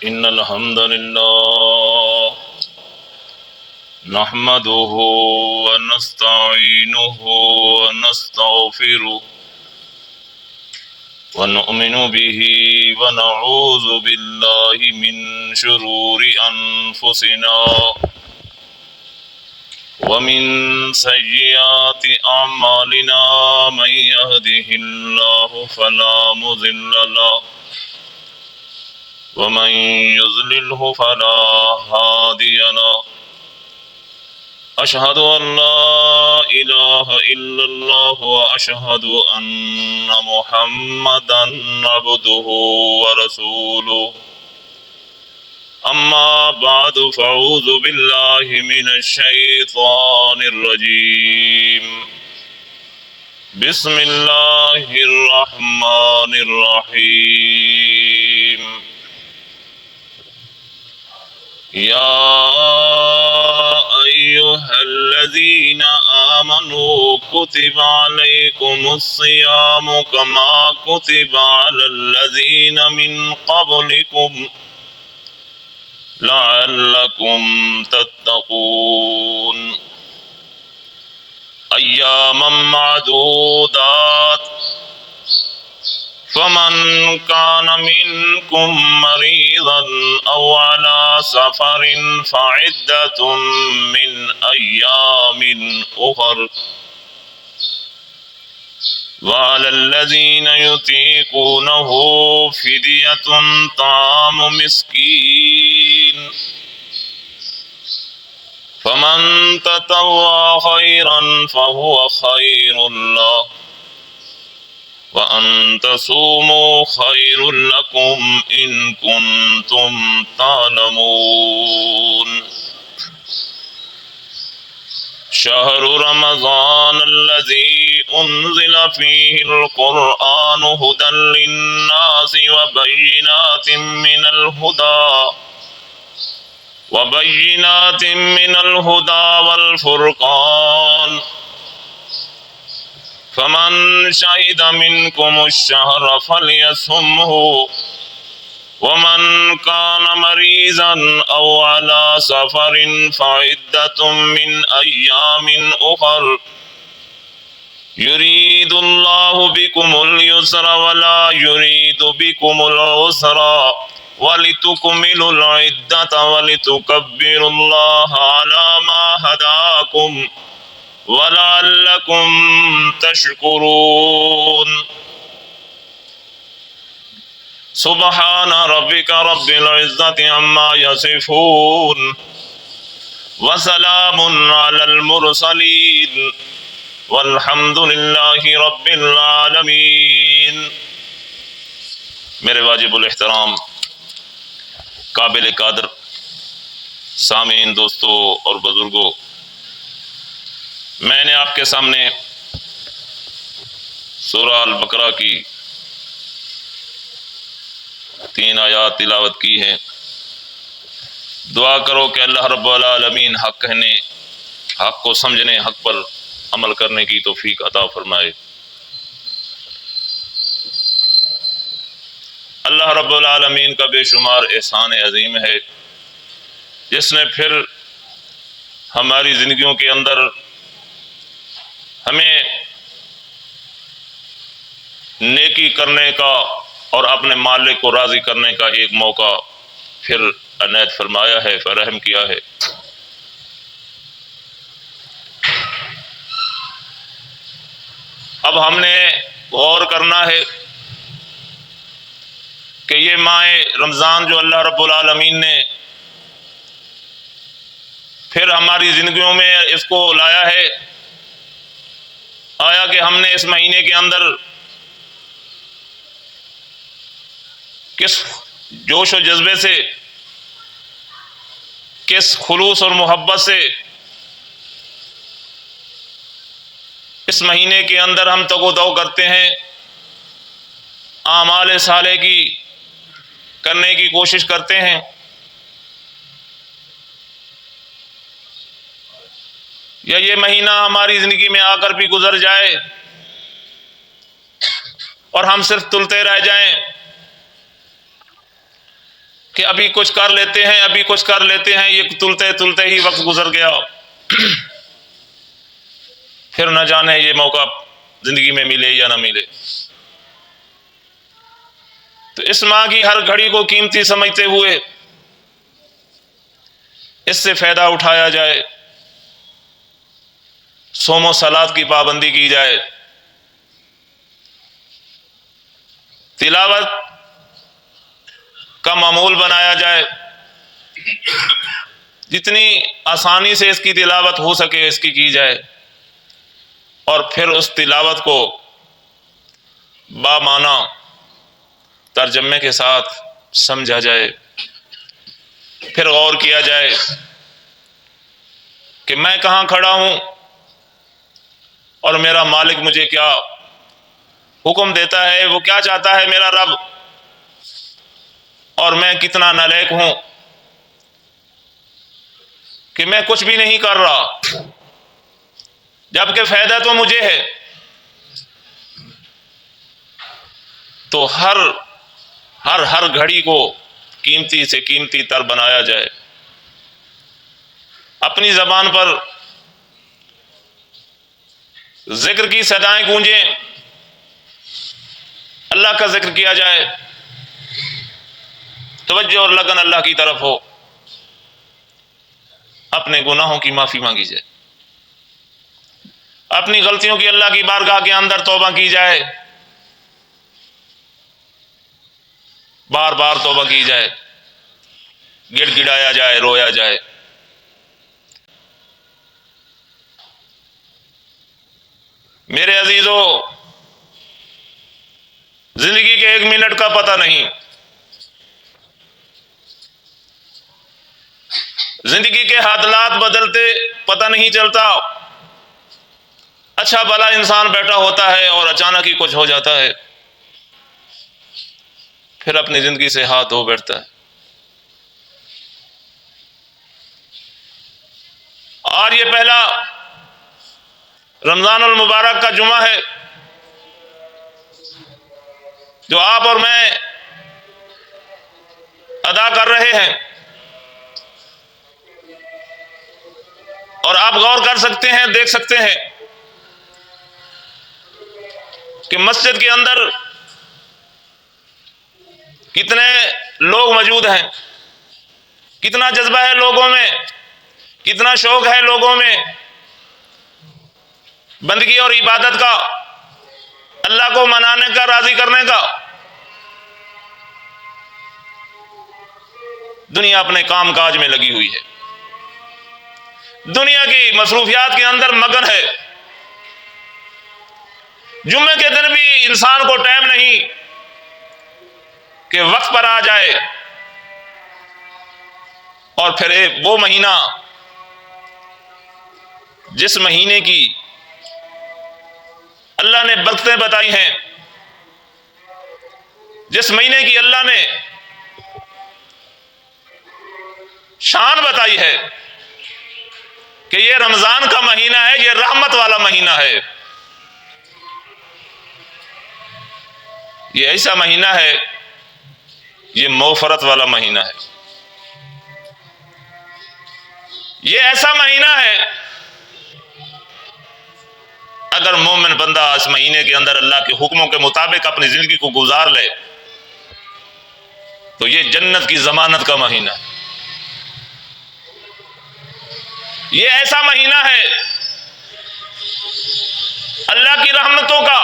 إن الحمد لله نحمده ونستعينه ونستغفره ونؤمن به ونعوذ بالله من شرور أنفسنا ومن سيئات أعمالنا من يهده الله فلا مضل له ومن يضلله فلا هادي له أشهد أن لا إله إلا الله وأشهد أن محمدا عبده ورسوله أما بعد فأعوذ بالله من الشيطان الرجيم بسم الله الرحمن الرحيم يا أيها الذين آمنوا كتب عليكم الصيام كما كتب على الذين من قبلكم لعلكم تتقون أياما معدودات فمن كان منكم مريضا أو على سفر فعدة من أيام أخر وعلى الذين يطيقونه فدية طعام مسكين فمن تطوع خيرا فهو خير له وأن تصوموا خير لكم إن كنتم تعلمون شهر رمضان الذي أنزل فيه القرآن هدى للناس وبينات من الهدى والفرقان فمن شهد منكم الشهر فليصمه ومن كان مريضا أو على سفر فعدة من أيام أخر يريد الله بكم اليسر ولا يريد بكم العسر ولتكملوا العدة ولتكبروا الله على ما هداكم ولعلكم تشكرون سبحان ربك رب العزة عما يصفون وسلام على المرسلين والحمد لله رب العالمين۔ میرے واجب الاحترام قابل قدر سامعین، دوستوں اور بزرگوں، میں نے آپ کے سامنے سورہ البقرہ کی 3 آیات تلاوت کی ہیں۔ دعا کرو کہ اللہ رب العالمین حق کہنے، حق کو سمجھنے، حق پر عمل کرنے کی توفیق عطا فرمائے۔ اللہ رب العالمین کا بے شمار احسان عظیم ہے، جس نے پھر ہماری زندگیوں کے اندر ہمیں نیکی کرنے کا اور اپنے مالک کو راضی کرنے کا ایک موقع پھر عنایت فرمایا ہے، فراہم کیا ہے۔ اب ہم نے غور کرنا ہے کہ یہ ماہ رمضان جو اللہ رب العالمین نے پھر ہماری زندگیوں میں اس کو لایا ہے، آیا کہ ہم نے اس مہینے کے اندر کس جوش و جذبے سے، کس خلوص اور محبت سے اس مہینے کے اندر ہم تگ و دو کرتے ہیں، اعمال صالح کی کرنے کی کوشش کرتے ہیں۔ یا یہ مہینہ ہماری زندگی میں آ کر بھی گزر جائے اور ہم صرف تلتے رہ جائیں کہ ابھی کچھ کر لیتے ہیں، ابھی کچھ کر لیتے ہیں، یہ تلتے تلتے ہی وقت گزر گیا، پھر نہ جانے یہ موقع زندگی میں ملے یا نہ ملے۔ تو اس ماہ کی ہر گھڑی کو قیمتی سمجھتے ہوئے اس سے فائدہ اٹھایا جائے، صوم و صلات کی پابندی کی جائے، تلاوت کا معمول بنایا جائے، جتنی آسانی سے اس کی تلاوت ہو سکے اس کی جائے، اور پھر اس تلاوت کو بامعنی ترجمے کے ساتھ سمجھا جائے، پھر غور کیا جائے کہ میں کہاں کھڑا ہوں اور میرا مالک مجھے کیا حکم دیتا ہے، وہ کیا چاہتا ہے میرا رب، اور میں کتنا نالائق ہوں کہ میں کچھ بھی نہیں کر رہا جبکہ فائدہ تو مجھے ہے۔ تو ہر گھڑی کو قیمتی سے قیمتی تر بنایا جائے، اپنی زبان پر ذکر کی صدائیں گونجیں، اللہ کا ذکر کیا جائے، توجہ اور لگن اللہ کی طرف ہو، اپنے گناہوں کی معافی مانگی جائے، اپنی غلطیوں کی اللہ کی بارگاہ کے اندر توبہ کی جائے، بار بار توبہ کی جائے، گڑ گڑایا جائے، رویا جائے۔ میرے عزیزو، زندگی کے ایک منٹ کا پتہ نہیں، زندگی کے حالات بدلتے پتہ نہیں چلتا، اچھا بھلا انسان بیٹھا ہوتا ہے اور اچانک ہی کچھ ہو جاتا ہے، پھر اپنی زندگی سے ہاتھ دھو بیٹھتا ہے۔ اور یہ پہلا رمضان المبارک کا جمعہ ہے جو آپ اور میں ادا کر رہے ہیں، اور آپ غور کر سکتے ہیں، دیکھ سکتے ہیں کہ مسجد کے اندر کتنے لوگ موجود ہیں، کتنا جذبہ ہے لوگوں میں، کتنا شوق ہے لوگوں میں بندگی اور عبادت کا، اللہ کو منانے کا، راضی کرنے کا۔ دنیا اپنے کام کاج میں لگی ہوئی ہے، دنیا کی مصروفیات کے اندر مگن ہے، جمعے کے دن بھی انسان کو ٹائم نہیں کہ وقت پر آ جائے، اور پھر وہ مہینہ جس مہینے کی اللہ نے برکتیں بتائی ہیں، جس مہینے کی اللہ نے شان بتائی ہے کہ یہ رمضان کا مہینہ ہے، یہ رحمت والا مہینہ ہے، یہ ایسا مہینہ ہے، یہ مغفرت والا مہینہ ہے، یہ ایسا مہینہ ہے اگر مومن بندہ اس مہینے کے اندر اللہ کے حکموں کے مطابق اپنی زندگی کو گزار لے تو یہ جنت کی ضمانت کا مہینہ ہے، یہ ایسا مہینہ ہے اللہ کی رحمتوں کا،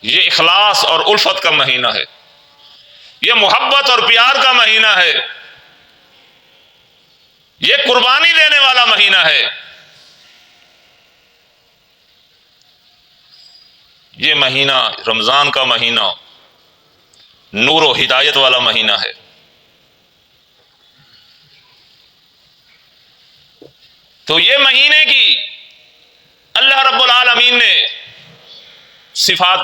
یہ اخلاص اور الفت کا مہینہ ہے، یہ محبت اور پیار کا مہینہ ہے، یہ قربانی دینے والا مہینہ ہے، یہ مہینہ رمضان کا مہینہ نور و ہدایت والا مہینہ ہے۔ تو یہ مہینے کی اللہ رب العالمین نے صفات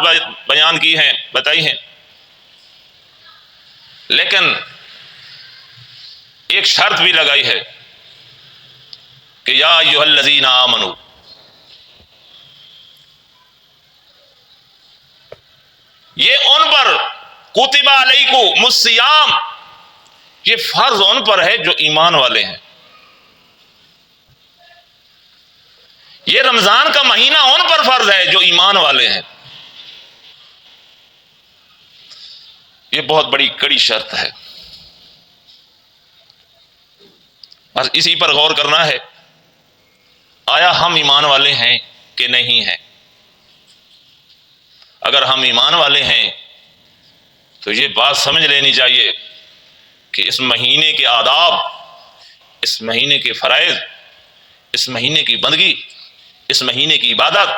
بیان کی ہیں، بتائی ہیں، لیکن ایک شرط بھی لگائی ہے کہ یا ایھا الذین آمنوا، یہ ان پر کتب علیکم الصیام، یہ فرض ان پر ہے جو ایمان والے ہیں. یہ رمضان کا مہینہ ان پر فرض ہے جو ایمان والے ہیں. یہ بہت بڑی کڑی شرط ہے. بس اسی پر غور کرنا ہے، آیا ہم ایمان والے ہیں کہ نہیں ہیں؟ اگر ہم ایمان والے ہیں تو یہ بات سمجھ لینی چاہیے کہ اس مہینے کے آداب، اس مہینے کے فرائض، اس مہینے کی بندگی، اس مہینے کی عبادت،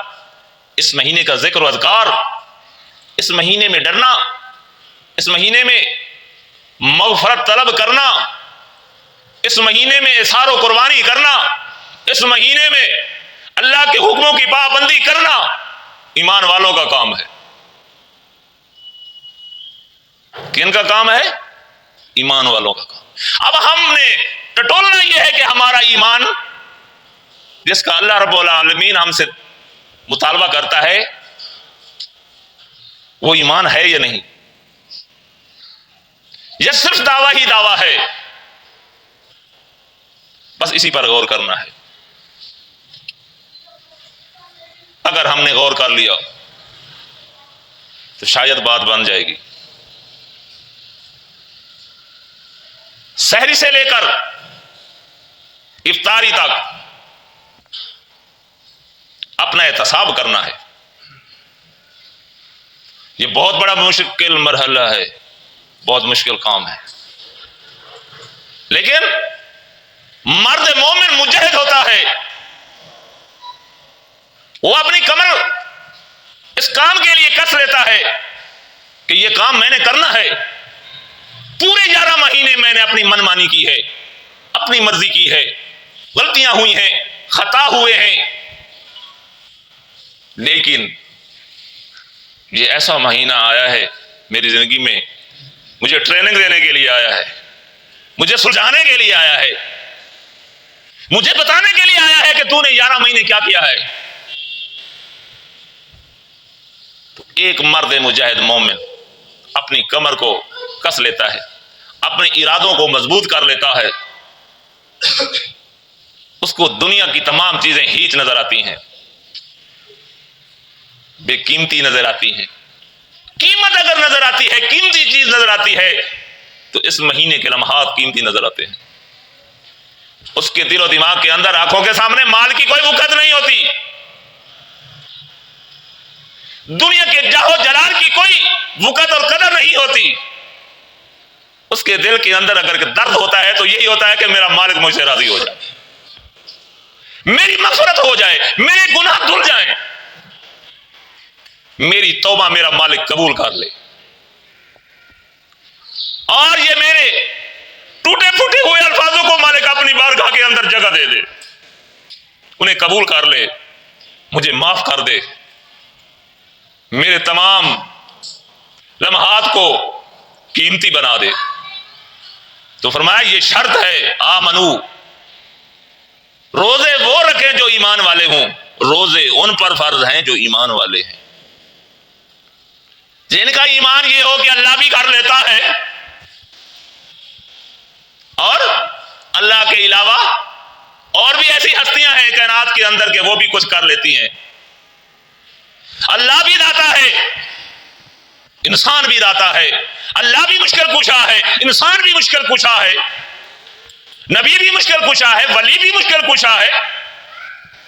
اس مہینے کا ذکر و اذکار، اس مہینے میں ڈرنا، اس مہینے میں مغفرت طلب کرنا، اس مہینے میں اظہار و قربانی کرنا، اس مہینے میں اللہ کے حکموں کی پابندی کرنا ایمان والوں کا کام ہے. کن کا کام ہے؟ ایمان والوں کا کام. اب ہم نے ٹٹولنا یہ ہے کہ ہمارا ایمان جس کا اللہ رب العالمین ہم سے مطالبہ کرتا ہے وہ ایمان ہے یا نہیں، یہ صرف دعویٰ ہی دعویٰ ہے. بس اسی پر غور کرنا ہے. اگر ہم نے غور کر لیا تو شاید بات بن جائے گی. سحری سے لے کر افطاری تک اپنا احتساب کرنا ہے. یہ بہت بڑا مشکل مرحلہ ہے، بہت مشکل کام ہے. لیکن مرد مومن مجاہد ہوتا ہے، وہ اپنی کمر اس کام کے لیے کس لیتا ہے کہ یہ کام میں نے کرنا ہے. پورے 11 مہینے میں نے اپنی من مانی کی ہے، اپنی مرضی کی ہے، غلطیاں ہوئی ہیں، خطا ہوئے ہیں، لیکن یہ ایسا مہینہ آیا ہے میری زندگی میں، مجھے ٹریننگ دینے کے لیے آیا ہے، مجھے سلجھانے کے لیے آیا ہے، مجھے بتانے کے لیے آیا ہے کہ تو نے 11 مہینے کیا کیا ہے. تو ایک مرد مجاہد مومن اپنی کمر کو کس لیتا ہے، اپنے ارادوں کو مضبوط کر لیتا ہے. اس کو دنیا کی تمام چیزیں ہیچ نظر آتی ہیں، بے قیمتی نظر آتی ہیں. قیمت اگر نظر آتی ہے، قیمتی چیز نظر آتی ہے تو اس مہینے کے لمحات قیمتی نظر آتے ہیں. اس کے دل و دماغ کے اندر آنکھوں کے سامنے مال کی کوئی وقت نہیں ہوتی، دنیا کے جاہ و جلال کی کوئی وقت اور قدر نہیں ہوتی. اس کے دل کے اندر اگر درد ہوتا ہے تو یہی ہوتا ہے کہ میرا مالک مجھ سے راضی ہو جائے، میری مغفرت ہو جائے، میرے گناہ دھل جائیں، میری توبہ میرا مالک قبول کر لے، اور یہ میرے ٹوٹے پھوٹے ہوئے الفاظوں کو مالک اپنی بارگاہ کے اندر جگہ دے دے، انہیں قبول کر لے، مجھے معاف کر دے، میرے تمام لمحات کو قیمتی بنا دے. تو فرمایا یہ شرط ہے، آمنو، روزے وہ رکھیں جو ایمان والے ہوں. روزے ان پر فرض ہیں جو ایمان والے ہیں، جن کا ایمان یہ ہو کہ اللہ بھی کر لیتا ہے اور اللہ کے علاوہ اور بھی ایسی ہستیاں ہیں کائنات کے اندر کہ وہ بھی کچھ کر لیتی ہیں. اللہ بھی داتا ہے، انسان بھی داتا ہے. اللہ بھی مشکل کشا ہے، انسان بھی مشکل کشا ہے، نبی بھی مشکل کشا ہے، ولی بھی مشکل کشا ہے،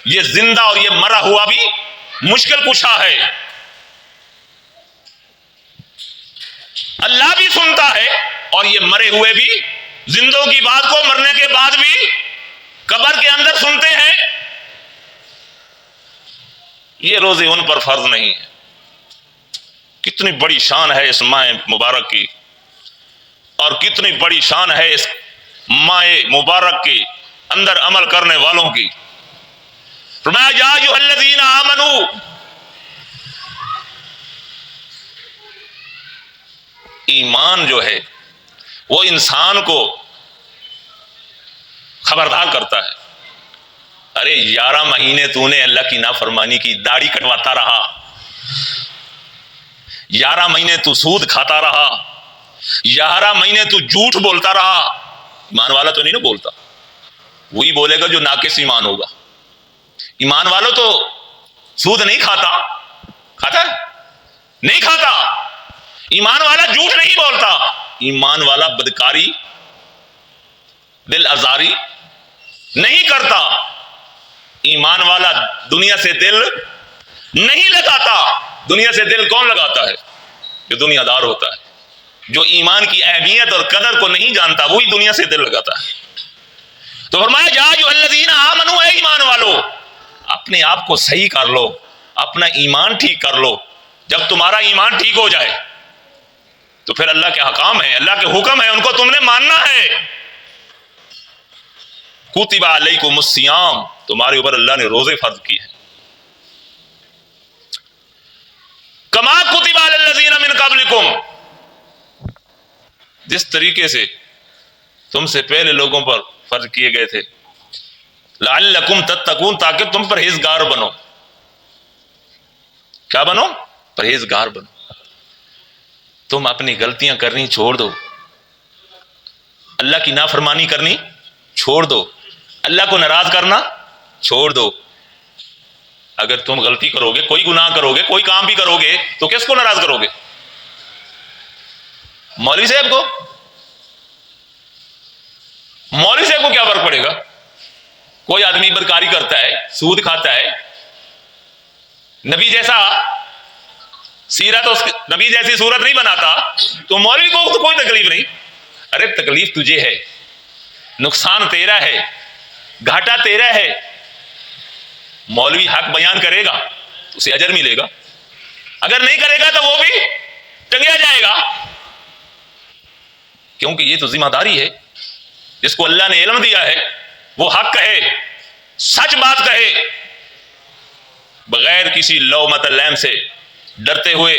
یہ زندہ اور یہ مرا ہوا بھی مشکل کشا ہے. اللہ بھی سنتا ہے اور یہ مرے ہوئے بھی زندوں کی بات کو مرنے کے بعد بھی قبر کے اندر سنتے ہیں. یہ روزے ان پر فرض نہیں ہے. کتنی بڑی شان ہے اس ماہ مبارک کی، اور کتنی بڑی شان ہے اس ماہ مبارک کے اندر عمل کرنے والوں کی. فرمایا یا ایھا الذین آمنو، ایمان جو ہے وہ انسان کو خبردار کرتا ہے. ارے 11 مہینے تو نے اللہ کی نافرمانی کی، داڑھی کٹواتا رہا، 11 مہینے تو سود کھاتا رہا, 11 مہینے تو جھوٹ بولتا رہا. ایمان والا تو نہیں نا بولتا, وہی بولے گا جو ناقص ایمان ہوگا. ایمان والا تو سود نہیں کھاتا, کھاتا ہے نہیں کھاتا. ایمان والا جھوٹ نہیں بولتا, ایمان والا بدکاری دل آزاری نہیں کرتا. ایمان والا دنیا سے دل نہیں لگاتا. دنیا سے دل کون لگاتا ہے؟ جو دنیا دار ہوتا ہے, جو ایمان کی اہمیت اور قدر کو نہیں جانتا, وہی دنیا سے دل لگاتا ہے. تو فرمایا یا ایھا الذین آمنوا, اے ایمان والو, اپنے آپ کو صحیح کر لو, اپنا ایمان ٹھیک کر لو. جب تمہارا ایمان ٹھیک ہو جائے تو پھر اللہ کے احکام ہیں, اللہ کے حکم ہیں, ان کو تم نے ماننا ہے. کتب علیکم الصیام, تمہارے اوپر اللہ نے روزے فرض کیے ہیں. کما کتب علی الذین من قبلکم, جس طریقے سے تم سے پہلے لوگوں پر فرض کیے گئے تھے. لعلکم تتقون, تاکہ تم پرہیزگار بنو. کیا بنو؟ پرہیزگار بنو. تم اپنی غلطیاں کرنی چھوڑ دو, اللہ کی نافرمانی کرنی چھوڑ دو, اللہ کو ناراض کرنا چھوڑ دو. اگر تم غلطی کرو گے, کوئی گناہ کرو گے, کوئی کام بھی کرو گے, تو کس کو ناراض کرو گے؟ مولوی صاحب کو؟ مولوی صاحب کو کیا فرق پڑے گا؟ کوئی آدمی بدکاری کرتا ہے, سود کھاتا ہے, نبی جیسا سیرت, نبی جیسی صورت نہیں بناتا, تو مولوی کو تو کوئی تکلیف نہیں. ارے تکلیف تجھے ہے, نقصان تیرا ہے, گھاٹا تیرا ہے. مولوی حق بیان کرے گا اسے اجر ملے گا, اگر نہیں کرے گا تو وہ بھی ٹنگیا جائے گا, کیونکہ یہ تو ذمہ داری ہے. جس کو اللہ نے علم دیا ہے وہ حق کہے, سچ بات کہے, بغیر کسی لومۃ لائم سے ڈرتے ہوئے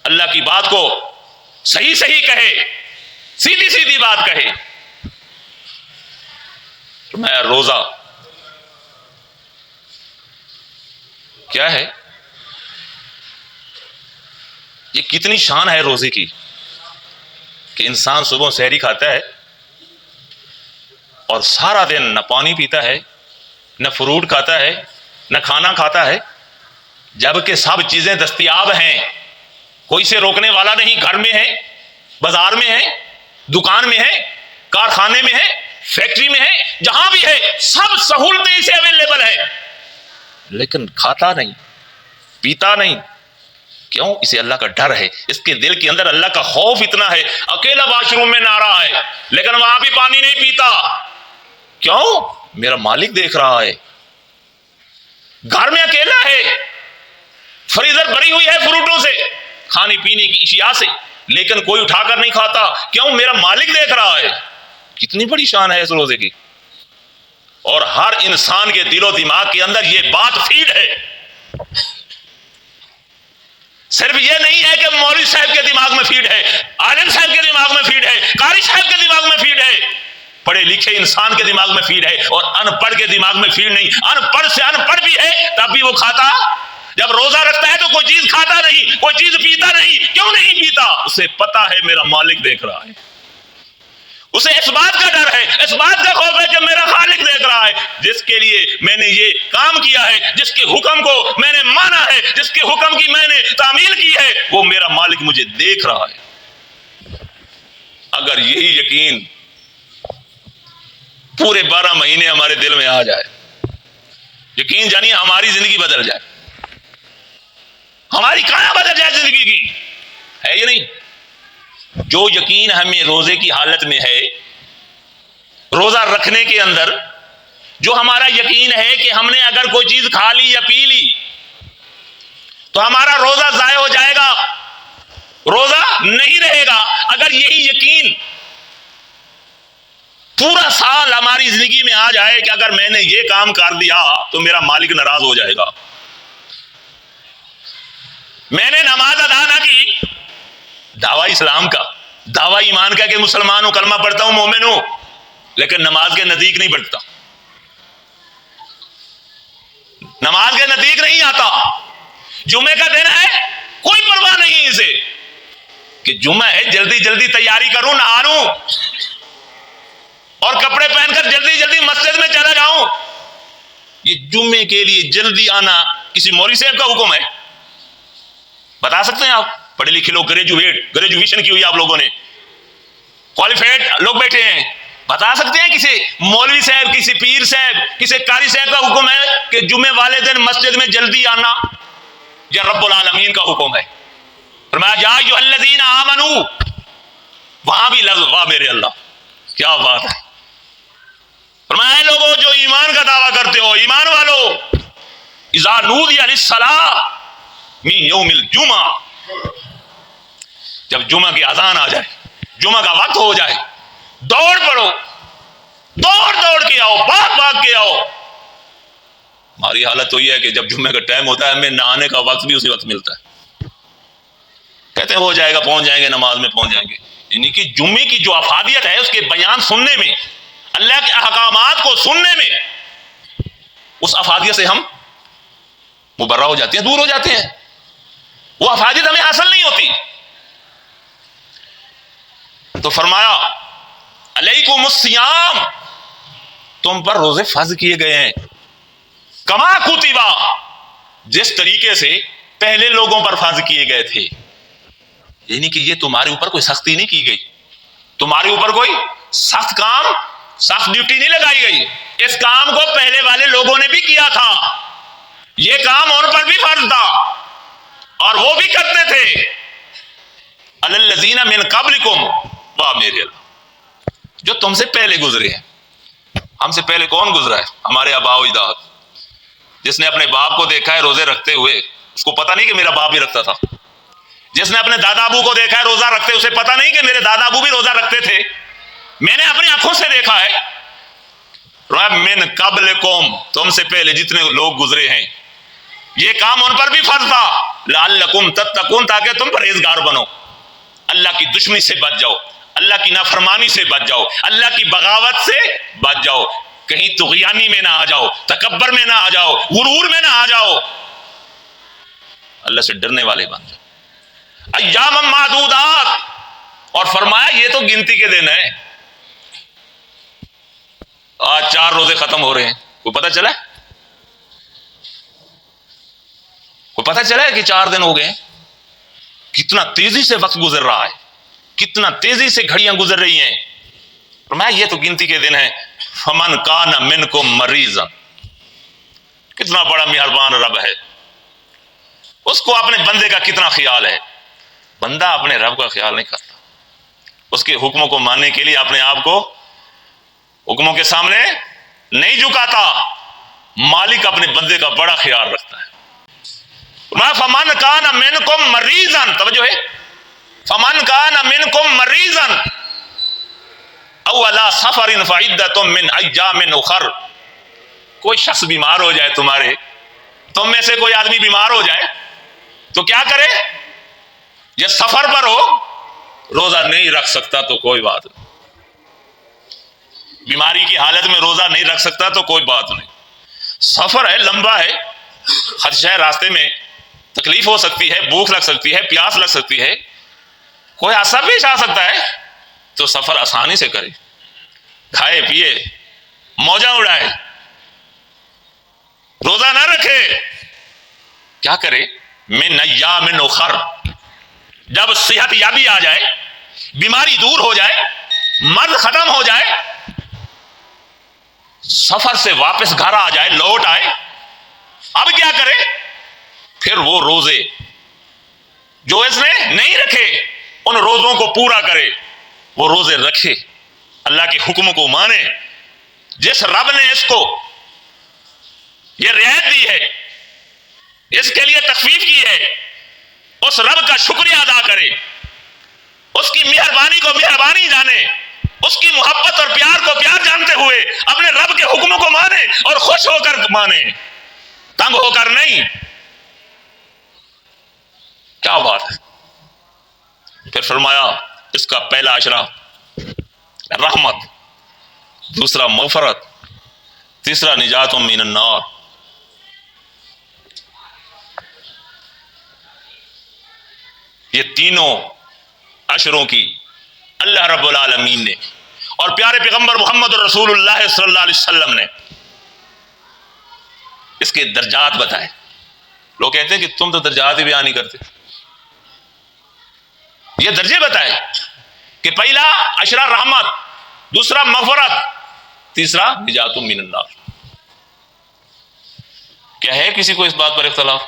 اللہ کی بات کو صحیح صحیح کہے, سیدھی سیدھی بات کہے. تو میں روزہ کیا ہے, یہ کتنی شان ہے روزے کی, کہ انسان صبح سحری کھاتا ہے اور سارا دن نہ پانی پیتا ہے, نہ فروٹ کھاتا ہے, نہ کھانا کھاتا ہے, جبکہ سب چیزیں دستیاب ہیں, کوئی سے روکنے والا نہیں. گھر میں ہے, بازار میں ہے, دکان میں ہے, کارخانے میں ہے, فیکٹری میں ہے, جہاں بھی ہے سب سہولتیں اسے اویلیبل ہے, لیکن کھاتا نہیں, پیتا نہیں. کیوں؟ اسے اللہ کا ڈر ہے, اس کے دل کے اندر اللہ کا خوف اتنا ہے. اکیلا واش روم میں نہا رہا ہے لیکن وہاں بھی پانی نہیں پیتا. کیوں؟ میرا مالک دیکھ رہا ہے. گھر میں اکیلا ہے, فریزر بھری ہوئی ہے فروٹوں سے, کھانے پینے کی اشیاء سے, لیکن کوئی اٹھا کر نہیں کھاتا. کیوں؟ میرا مالک دیکھ رہا ہے. کتنی بڑی شان ہے اس روزے کی. اور ہر انسان کے دل و دماغ کے اندر یہ بات فیڈ ہے. صرف یہ نہیں ہے کہ مولوی صاحب کے دماغ میں فیڈ ہے, عالم صاحب کے دماغ میں فیڈ ہے, قاری صاحب کے دماغ میں فیڈ ہے, پڑھے لکھے انسان کے دماغ میں فیڈ ہے, اور ان پڑھ کے دماغ میں فیڈ نہیں. ان پڑھ سے ان پڑھ بھی ہے تب بھی وہ کھاتا, جب روزہ رکھتا ہے تو کوئی چیز کھاتا نہیں, کوئی چیز پیتا نہیں. کیوں نہیں پیتا؟ اسے پتا ہے میرا مالک دیکھ رہا ہے. اسے اس بات کا ڈر ہے, اس بات کا خوف ہے کہ میرا خالق دیکھ رہا ہے. جس کے لیے میں نے یہ کام کیا ہے, جس کے حکم کو میں نے مانا ہے, جس کے حکم کی میں نے تعمیل کی ہے, وہ میرا مالک مجھے دیکھ رہا ہے. اگر یہی یقین پورے 12 مہینے ہمارے دل میں آ جائے, یقین جانیے ہماری زندگی بدل جائے, ہماری کہاں بدل جائے زندگی کی, ہے یہ نہیں. جو یقین ہمیں روزے کی حالت میں ہے, روزہ رکھنے کے اندر جو ہمارا یقین ہے کہ ہم نے اگر کوئی چیز کھا لی یا پی لی تو ہمارا روزہ ضائع ہو جائے گا, روزہ نہیں رہے گا. اگر یہی یقین پورا سال ہماری زندگی میں آ جائے کہ اگر میں نے یہ کام کر دیا تو میرا مالک ناراض ہو جائے گا, میں نے نماز ادا نہ کی, دعویٰ اسلام کا, دعویٰ ایمان کا کہ مسلمان ہوں, کلمہ پڑھتا ہوں, مومن ہوں, لیکن نماز کے نزدیک نہیں بڑھتا, نماز کے نزدیک نہیں آتا. جمعے کا دن ہے کوئی پرواہ نہیں اسے کہ جمعہ ہے جلدی جلدی تیاری کروں، نہا لوں اور کپڑے پہن کر جلدی جلدی مسجد میں چلا جاؤں۔ یہ جمعے کے لیے جلدی آنا کسی مولوی صاحب کا حکم ہے؟ بتا سکتے ہیں آپ؟ پڑھے لکھے لوگ، گریجویشن کی ہوئی آپ لوگوں نے، کوالیفائڈ لوگ بیٹھے ہیں، بتا سکتے ہیں کسی مولوی صاحب، کسی پیر صاحب، کسی قاری صاحب کا حکم ہے کہ جمعے والے دن مسجد میں جلدی آنا؟ یا رب العالمین کا حکم ہے؟ فرمایا یا ایھا الذین آمنو، وہاں بھی لفظ واہ میرے اللہ، کیا بات ہے۔ فرمایا لوگوں جو ایمان کا دعویٰ کرتے ہو، ایمان والو، اذا نودی للصلاۃ من یوم الجمعہ، جب جمعہ کی اذان آ جائے، جمعہ کا وقت ہو جائے، دوڑ پڑو، دوڑ کے آؤ، بھاگ کے آؤ۔ ہماری حالت تو یہ ہے کہ جب جمعے کا ٹائم ہوتا ہے ہمیں نہانے کا وقت بھی اسی وقت ملتا ہے، کہتے ہیں ہو جائے گا، پہنچ جائیں گے، نماز میں پہنچ جائیں گے۔ یعنی کہ جمعے کی جو افادیت ہے اس کے بیان سننے میں، اللہ کے احکامات کو سننے میں، اس افادیت سے ہم مبرہ ہو جاتے ہیں، دور ہو جاتے ہیں، وہ افادیت ہمیں حاصل نہیں ہوتی۔ تو فرمایا علیکم الصیام، تم پر روزے فرض کیے گئے ہیں، کما کتبا، جس طریقے سے پہلے لوگوں پر فرض کیے گئے تھے۔ یعنی کہ یہ تمہارے اوپر کوئی سختی نہیں کی گئی، تمہارے اوپر کوئی سخت کام، سخت ڈیوٹی نہیں لگائی گئی، اس کام کو پہلے والے لوگوں نے بھی کیا تھا، یہ کام ان پر بھی فرض تھا اور وہ بھی کرتے تھے۔ علی الذین من قبلکم، واہ میرے اللہ، جو تم سے پہلے گزرے ہیں۔ ہم سے پہلے کون گزرا ہے؟ ہمارے آباء و اجداد۔ جس نے اپنے باپ کو دیکھا ہے روزے رکھتے ہوئے، اس کو پتہ نہیں کہ میرا باپ بھی رکھتا تھا۔ جس نے اپنے دادا ابو کو دیکھا ہے روزہ رکھتے، اسے پتہ نہیں کہ میرے دادا ابو بھی روزہ رکھتے تھے، میں نے اپنی آنکھوں سے دیکھا ہے۔ من قبلکم، تم سے پہلے جتنے لوگ گزرے ہیں، یہ کام ان پر بھی فرض تھا، لعلکم تتقون، تاکہ تم پرہیزگار بنو، اللہ کی دشمنی سے بچ جاؤ، اللہ کی نافرمانی سے بچ جاؤ، اللہ کی بغاوت سے بچ جاؤ، کہیں طغیانی میں نہ آ جاؤ، تکبر میں نہ آ جاؤ، غرور میں نہ آ جاؤ، اللہ سے ڈرنے والے بن جاؤ۔ ایام معدودات، اور فرمایا یہ تو گنتی کے دن ہے، آج 4 روزے ختم ہو رہے ہیں، کوئی پتہ چلا ہے؟ کوئی پتہ چلا ہے کہ 4 دن ہو گئے؟ کتنا تیزی سے وقت گزر رہا ہے، کتنا تیزی سے گھڑیاں گزر رہی ہیں۔ فرمایا یہ تو گنتی کے دن ہے۔ فمن کان منکم مریضا، کتنا بڑا مہربان رب ہے، اس کو اپنے بندے کا کتنا خیال ہے۔ بندہ اپنے رب کا خیال نہیں کرتا، اس کے حکموں کو ماننے کے لیے اپنے آپ کو حکموں کے سامنے نہیں جھکاتا، مالک اپنے بندے کا بڑا خیال رکھتا ہے۔ فمن کان منکم مریضا، توجہ ہے، فمن کان منکم مریضا او علی سفر فعدۃ من ایام اخر، کوئی شخص بیمار ہو جائے، تم میں سے کوئی آدمی بیمار ہو جائے تو کیا کرے؟ یہ سفر پر ہو، روزہ نہیں رکھ سکتا تو کوئی بات نہیں، بیماری کی حالت میں روزہ نہیں رکھ سکتا تو کوئی بات نہیں، سفر ہے، لمبا ہے، خدشہ ہے، راستے میں تکلیف ہو سکتی ہے، بھوک لگ سکتی ہے، پیاس لگ سکتی ہے، کوئی حادثہ پیش آ سکتا ہے، تو سفر آسانی سے کرے، کھائے پیے، موجاں اڑائے، روزہ نہ رکھے، کیا کرے؟ من ایام اخر، جب صحت یابی آ جائے، بیماری دور ہو جائے، مرض ختم ہو جائے، سفر سے واپس گھر آ جائے، لوٹ آئے، اب کیا کرے؟ پھر وہ روزے جو اس نے نہیں رکھے ان روزوں کو پورا کرے، وہ روزے رکھے، اللہ کے حکم کو مانے، جس رب نے اس کو یہ رعایت دی ہے، اس کے لیے تخفیف کی ہے، اس رب کا شکریہ ادا کرے، اس کی مہربانی کو مہربانی جانے، اس کی محبت اور پیار کو پیار جانتے ہوئے اپنے رب کے حکموں کو مانے اور خوش ہو کر مانے، تنگ ہو کر نہیں۔ کیا بات ہے! پھر فرمایا اس کا پہلا اشرہ رحمت، دوسرا مغفرت، تیسرا نجات من النار۔ یہ تینوں عشروں کی اللہ رب العالمین نے اور پیارے پیغمبر محمد رسول اللہ صلی اللہ علیہ وسلم نے اس کے درجات بتائے. لوگ کہتے ہیں کہ تم تو درجات ہی بیان نہیں کرتے. یہ درجے بتائے کہ پہلا عشرہ رحمت، دوسرا مغفرت، تیسرا نجات من النار. کیا ہے کسی کو اس بات پر اختلاف؟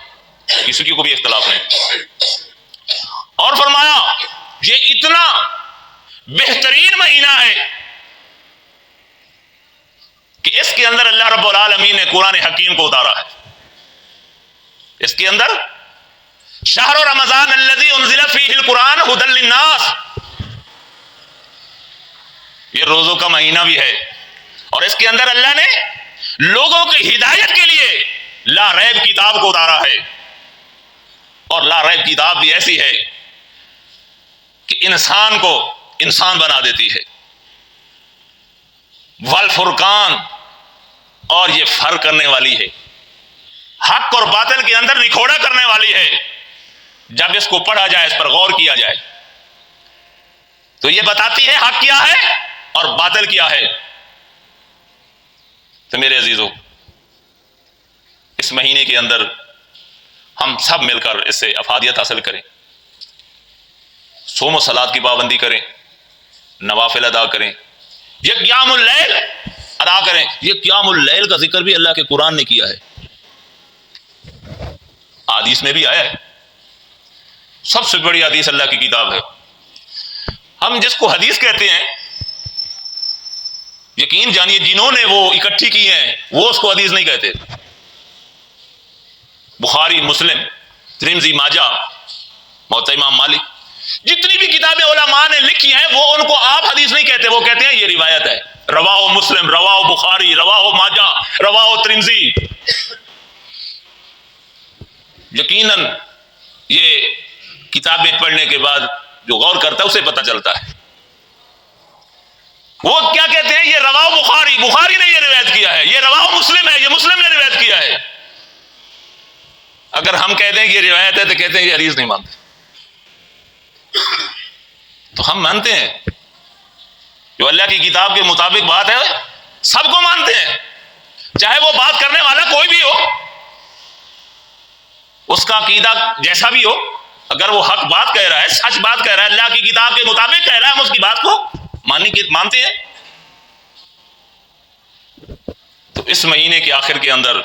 کسی کی کو بھی اختلاف نہیں. اور فرمایا یہ اتنا بہترین مہینہ ہے کہ اس کے اندر اللہ رب العالمین نے قرآن حکیم کو اتارا ہے. اس کے اندر شہر رمضان الذی انزل فیہ القرآن ھدی للناس، یہ روزوں کا مہینہ بھی ہے اور اس کے اندر اللہ نے لوگوں کی ہدایت کے لیے لا ریب کتاب کو اتارا ہے. اور لا ریب کتاب بھی ایسی ہے کہ انسان کو انسان بنا دیتی ہے. والفرقان، اور یہ فرق کرنے والی ہے، حق اور باطل کے اندر نکھوڑا کرنے والی ہے. جب اس کو پڑھا جائے، اس پر غور کیا جائے تو یہ بتاتی ہے حق کیا ہے اور باطل کیا ہے. تو میرے عزیزو، اس مہینے کے اندر ہم سب مل کر اس سے افادیت حاصل کریں. صوم و صلات کی پابندی کریں، نوافل ادا کریں، یہ قیام اللیل ادا کریں. یہ قیام اللیل کا ذکر بھی اللہ کے قرآن نے کیا ہے، حدیث میں بھی آیا ہے. سب سے بڑی حدیث اللہ کی کتاب ہے. ہم جس کو حدیث کہتے ہیں، یقین جانیے جنہوں نے وہ اکٹھی کی ہیں وہ اس کو حدیث نہیں کہتے. بخاری، مسلم، ترمذی، ماجہ، موطا امام مالک، جتنی بھی کتابیں علماء نے لکھی ہیں وہ ان کو آپ حدیث نہیں کہتے، وہ کہتے ہیں یہ روایت ہے. رواہ مسلم، رواہ بخاری، رواہ ماجہ، رواہ ترمذی. یقیناً یہ کتابیں پڑھنے کے بعد جو غور کرتا ہے اسے پتہ چلتا ہے. وہ کیا کہتے ہیں؟ یہ رواہ بخاری، بخاری نے یہ روایت کیا ہے. یہ رواہ مسلم ہے، یہ مسلم نے روایت کیا ہے. اگر ہم کہتے ہیں کہ یہ روایت ہے تو کہتے ہیں یہ حدیث نہیں مانتے. تو ہم مانتے ہیں جو اللہ کی کتاب کے مطابق بات ہے سب کو مانتے ہیں، چاہے وہ بات کرنے والا کوئی بھی ہو، اس کا عقیدہ جیسا بھی ہو. اگر وہ حق بات کہہ رہا ہے، سچ بات کہہ رہا ہے، اللہ کی کتاب کے مطابق کہہ رہا ہے، ہم اس کی بات کو مانتے ہیں. تو اس مہینے کے آخر کے اندر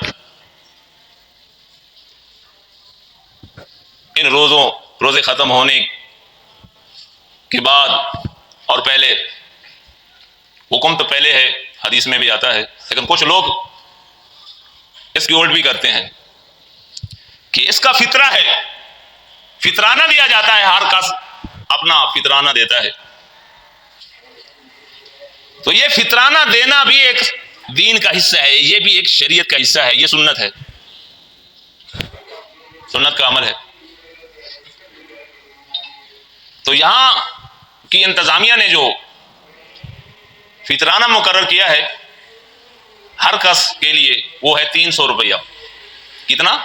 ان روزے ختم ہونے کے بعد اور پہلے، حکم تو پہلے ہے، حدیث میں بھی آتا ہے، لیکن کچھ لوگ اس کی الٹ بھی کرتے ہیں کہ اس کا فطرہ ہے، فطرانہ دیا جاتا ہے، ہر کس اپنا فطرانہ دیتا ہے. تو یہ فطرانہ دینا بھی ایک دین کا حصہ ہے، یہ بھی ایک شریعت کا حصہ ہے، یہ سنت ہے، سنت کا عمل ہے. تو یہاں کی انتظامیہ نے جو فطرانہ مقرر کیا ہے ہر کس کے لیے، وہ ہے 300 روپیہ. کتنا؟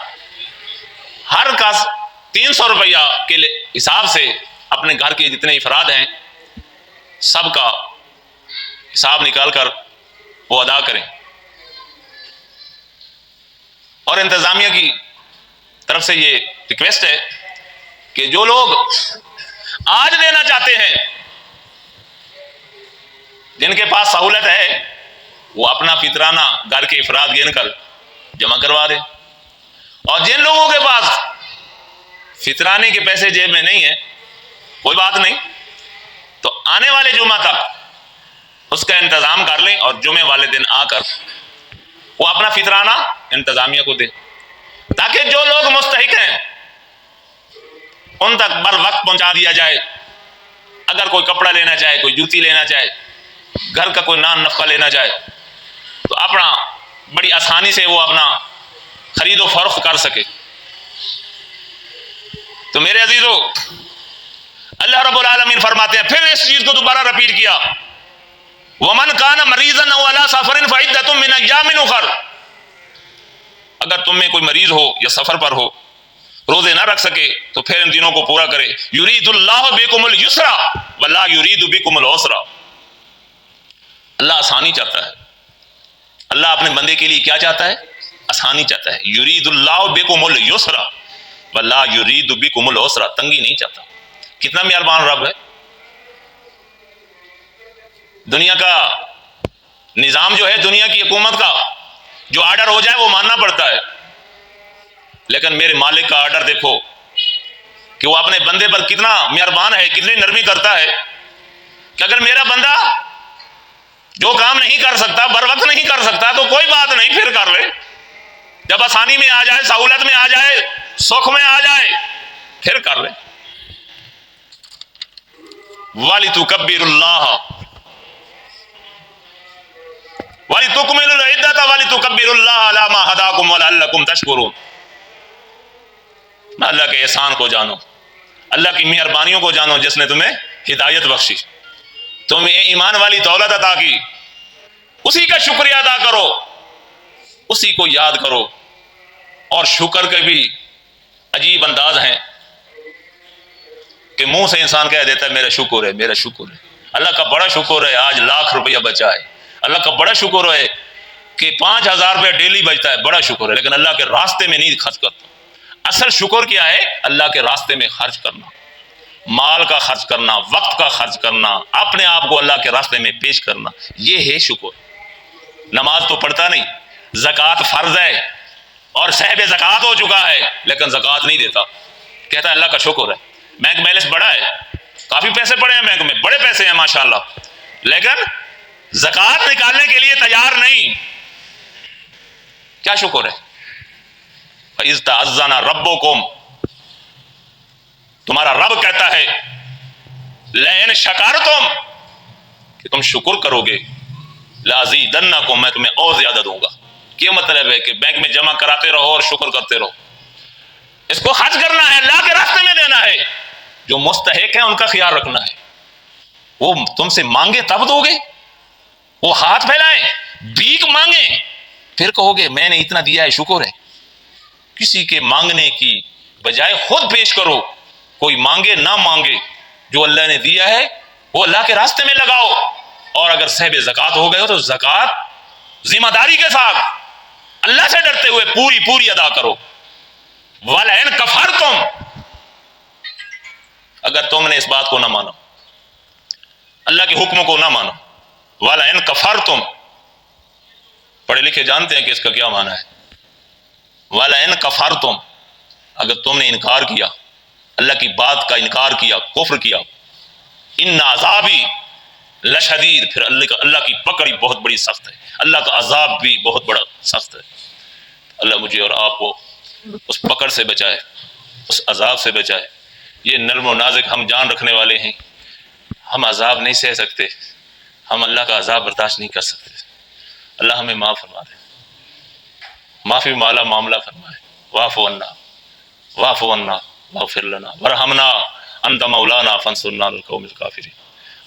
ہر کس 300 روپیہ کے حساب سے اپنے گھر کے جتنے افراد ہیں سب کا حساب نکال کر وہ ادا کریں. اور انتظامیہ کی طرف سے یہ ریکویسٹ ہے کہ جو لوگ آج دینا چاہتے ہیں، جن کے پاس سہولت ہے، وہ اپنا فطرانہ گھر کے افراد گن کر جمع کروا دیں. اور جن لوگوں کے پاس فطرانے کے پیسے جیب میں نہیں ہیں، کوئی بات نہیں، تو آنے والے جمعہ تک اس کا انتظام کر لیں اور جمعے والے دن آ کر وہ اپنا فطرانہ انتظامیہ کو دیں، تاکہ جو لوگ مستحق ہیں ان تک بر وقت پہنچا دیا جائے. اگر کوئی کپڑا لینا چاہے، کوئی جوتی لینا چاہے، گھر کا کوئی نان نفقہ لینا چاہے تو اپنا بڑی آسانی سے وہ اپنا خرید و فروخت کر سکے. تو میرے عزیزو، اللہ رب العالمین فرماتے ہیں، پھر اس چیز کو دوبارہ رپیٹ کیا، وَمَنْ كَانَ مَرِيضًا أَوْ عَلَىٰ سَفَرٍ فَعِدَّةٌ مِّنْ أَيَّامٍ أُخَرَ. اگر تم میں کوئی مریض ہو یا سفر پر ہو روزے نہ رکھ سکے تو پھر ان دنوں کو پورا کرے. یرید اللہ بکم اليسر ولا یرید بکم العسر. اللہ آسانی چاہتا ہے. اللہ اپنے بندے کے لیے کیا چاہتا ہے؟ آسانی چاہتا ہے. یرید اللہ بکم اليسر ولا یرید بکم العسر. تنگی نہیں چاہتا. کتنا مہربان رب ہے. دنیا کا نظام جو ہے، دنیا کی حکومت کا جو آرڈر ہو جائے وہ ماننا پڑتا ہے، لیکن میرے مالک کا آرڈر دیکھو کہ وہ اپنے بندے پر کتنا مہربان ہے، کتنی نرمی کرتا ہے کہ اگر میرا بندہ جو کام نہیں کر سکتا، بر وقت نہیں کر سکتا، تو کوئی بات نہیں، پھر کر لے. جب آسانی میں آ جائے، سہولت میں آ جائے، سکھ میں آ جائے، پھر کر لے. وَلِتُكَبِّرُوا اللَّهَ وَلِتُكْمِلُوا الْعِدَّةَ وَلِتُكَبِّرُوا اللَّهَ عَلَى مَا هَدَاكُمْ وَلَعَلَّكُمْ تَشْكُرُونَ. اللہ کے احسان کو جانو، اللہ کی مہربانیوں کو جانو جس نے تمہیں ہدایت بخشی، تمہیں ایمان والی دولت عطا کی. اسی کا شکریہ ادا کرو، اسی کو یاد کرو. اور شکر کے بھی عجیب انداز ہیں کہ منہ سے انسان کہہ دیتا ہے میرا شکر ہے، میرا شکر ہے. اللہ کا بڑا شکر ہے آج ₹1,00,000 بچا ہے. اللہ کا بڑا شکر ہے کہ 5,000 روپے ڈیلی بچتا ہے، بڑا شکر ہے. لیکن اللہ کے راستے میں نہیں خرچ کرتا. اصل شکر کیا ہے؟ اللہ کے راستے میں خرچ کرنا، مال کا خرچ کرنا، وقت کا خرچ کرنا، اپنے آپ کو اللہ کے راستے میں پیش کرنا، یہ ہے شکر. نماز تو پڑھتا نہیں، زکوٰۃ فرض ہے اور صاحب زکوٰۃ ہو چکا ہے، لیکن زکوٰۃ نہیں دیتا. کہتا ہے اللہ کا شکر ہے. بینک بیلنس بڑا ہے، کافی پیسے پڑے ہیں بینک میں، بڑے پیسے ہیں ماشاءاللہ، لیکن زکوٰۃ نکالنے کے لیے تیار نہیں. کیا شکر ہے؟ فَإِذْ تَأَذَّنَ رَبُّكُمْ، تمہارا رب کہتا ہے لَئِنْ شَكَرْتُمْ، کہ تم شکر کرو گے، لَأَزِيدَنَّكُمْ، میں تمہیں اور زیادہ دوں گا. کیا مطلب ہے کہ بینک میں جمع کراتے رہو اور شکر کرتے رہو؟ اس کو خرچ کرنا ہے، اللہ کے راستے میں دینا ہے. جو مستحق ہیں ان کا خیال رکھنا ہے. وہ تم سے مانگے تب دو گے، وہ ہاتھ پھیلائیں بھیک مانگیں پھر کہو گے میں نے اتنا دیا ہے شکر ہے. کسی کے مانگنے کی بجائے خود پیش کرو. کوئی مانگے نہ مانگے، جو اللہ نے دیا ہے وہ اللہ کے راستے میں لگاؤ. اور اگر صاحب زکوٰۃ ہو گئے ہو تو زکوٰۃ ذمہ داری کے ساتھ اللہ سے ڈرتے ہوئے پوری پوری ادا کرو. وَلَئِن كَفَرْتُمْ، اگر تم نے اس بات کو نہ مانو، اللہ کے حکم کو نہ مانو. وَلَئِن كَفَرْتُمْ، پڑھے لکھے جانتے ہیں کہ اس کا کیا معنی ہے. وَلَئِن كَفَرْتُمْ، اگر تم نے انکار کیا، اللہ کی بات کا انکار کیا، کفر کیا، ان عذابی لشدید، پھر اللہ کی پکڑی بہت بڑی سخت ہے. اللہ کا عذاب بھی بہت بڑا سخت ہے. اللہ مجھے اور آپ کو اس پکڑ سے بچائے، اس عذاب سے بچائے. یہ نرم و نازک ہم جان رکھنے والے ہیں، ہم عذاب نہیں سہ سکتے، ہم اللہ کا عذاب برداشت نہیں کر سکتے. اللہ ہمیں معاف فرما دے، معافی والا معاملہ فرمائے. واعف عنا واعف عنا واغفر لنا وارحمنا انت مولانا فانصرنا على القوم الكافرين.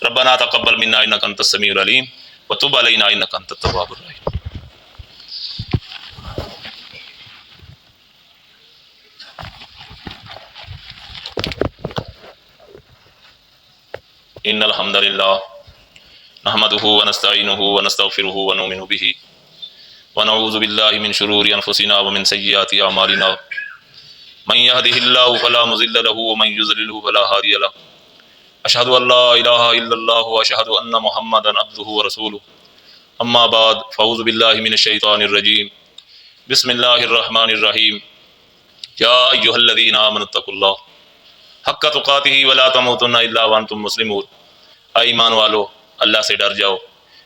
ربنا تقبل منا انك انت السميع العليم وتب علينا انك انت التواب الرحيم. ان الحمد لله نحمده ونستعينه ونستغفره ونؤمن به ونعوذ بالله من شرور انفسنا ومن سيئات اعمالنا. من يهده الله فلا مضل له ومن يضلل فلا هادي له. اشهد ان لا اله الا الله واشهد ان محمدا عبده ورسوله. اما بعد فاعوذ بالله من الشيطان الرجيم. بسم الله الرحمن الرحيم. يا ايها الذين امنوا اتقوا الله حق تقاته ولا تموتن الا وانتم مسلمون. اے ایمان والو، اللہ سے ڈر جاؤ،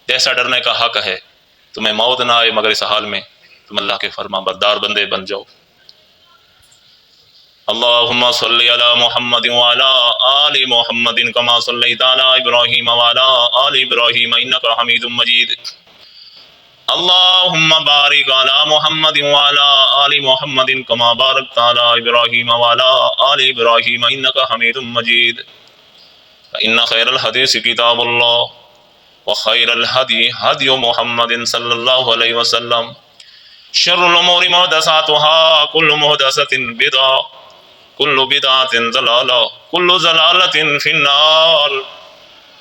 جیسا ڈرنے کا حق ہے. تمہیں موت نہ آئے مگر اس حال میں تم اللہ کے فرما بردار بندے بن جاؤ. اللہم صلی علی محمد وعلی آل محمد کما صلیت علی ابراہیم وعلی آل ابراہیم انک حمید مجید. اللہم بارک علی محمد وعلی آل محمد کما بارکت علی ابراہیم وعلی آل ابراہیم انک حمید مجید. ان خیر الحدیث کتاب اللہ وخیر الہدی ہدی محمد صلی اللہ علیہ وسلم. شر الامور محدثاتها کل محدثۃ بدعہ كل بدعة ضلالة كل ضلالة في النار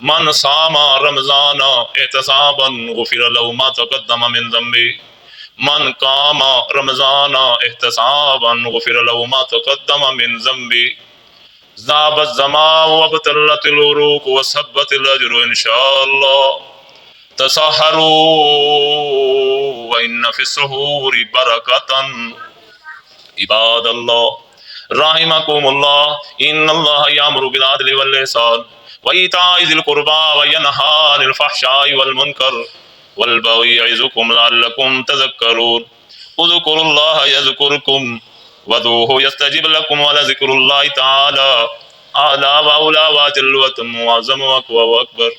من صام رمضان احتسابا غفر له ما تقدم من ذنبه من قام رمضان احتسابا غفر له ما تقدم من ذنبه ذاب الزمان وابتلت العروق وثبت الأجر إن شاء الله تسحروا وإن في السحور بركة عباد الله رحمكم الله إن الله يأمر بالعدل والإحسان وإيتاء ذي القربى وينهى عن الفحشاء والمنكر والبغي يعظكم لعلكم تذكرون اذكروا الله يذكركم وادعوه يستجب لكم ولذكر الله تعالى أعلى وأولى وأجل وأتم وأعظم وأقوى وأكبر